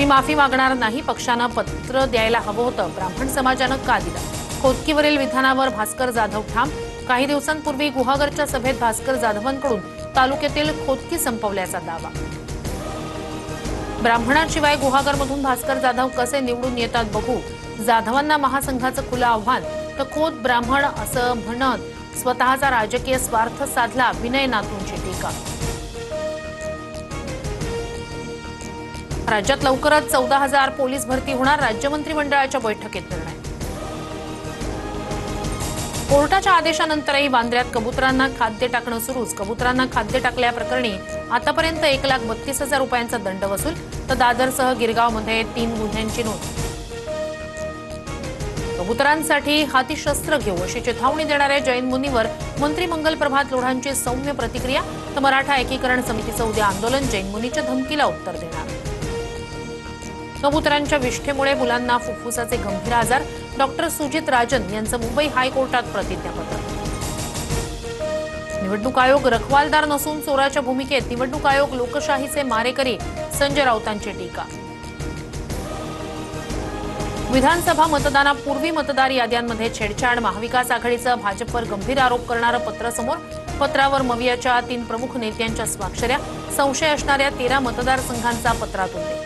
मी माफी मागणार नाही, पक्षानं पत्र द्यायला हवं होतं, ब्राह्मण समाजानं का दिलं? खोतकीवरील विधानावर भास्कर जाधव ठाम. काही दिवसांपूर्वी गुहागरच्या सभेत भास्कर जाधवांकडून तालुक्यातील खोतकी संपवल्याचा दावा. ब्राह्मणांशिवाय गुहागरमधून भास्कर जाधव कसे निवडून येतात बघू. जाधवांना महासंघाचं खुलं आव्हान. तर खोत ब्राह्मण असं म्हणत स्वतःचा राजकीय स्वार्थ साधला. विनय नातूंची टीका. राज्यात लवकरच 14,000 पोलीस भरती होणार. राज्य मंत्रिमंडळाच्या बैठकीत निर्णय. कोर्टाच्या आदेशानंतरही वांद्र्यात कबुतरांना खाद्य टाकणं सुरूच. कबुतरांना खाद्य टाकल्याप्रकरणी आतापर्यंत 1,32,000 रुपयांचा दंड वसूल. तर दादरसह गिरगावमध्ये 3 गुन्ह्यांची नोंद. कबुतरांसाठी हाती शस्त्र घेऊ अशी चिथावणी देणाऱ्या जैन मुनीवर मंत्री मंगल प्रभात लोढांची सौम्य प्रतिक्रिया. तर मराठा एकीकरण समितीचं उद्या आंदोलन. जैन मुनीच्या धमकीला उत्तर देणार. कबुतरांच्या विष्ठेमुळे मुलांना फुफ्फुसाचे गंभीर आजार. डॉक्टर सुजित राजन यांचं मुंबई हायकोर्टात प्रतिज्ञापत्र. निवडणूक आयोग रखवालदार नसून चोराच्या भूमिकेत. निवडणूक आयोग लोकशाहीचे मारेकरी. संजय राऊतांची टीका. विधानसभा मतदानापूर्वी मतदार याद्यांमध्ये छेडछाड. महाविकास आघाडीचा भाजपवर गंभीर आरोप करणारं पत्र समोर. पत्रावर मवियाच्या 3 प्रमुख नेत्यांच्या स्वाक्षऱ्या. संशय असणाऱ्या 13 मतदारसंघांचा पत्रात उल्लेख.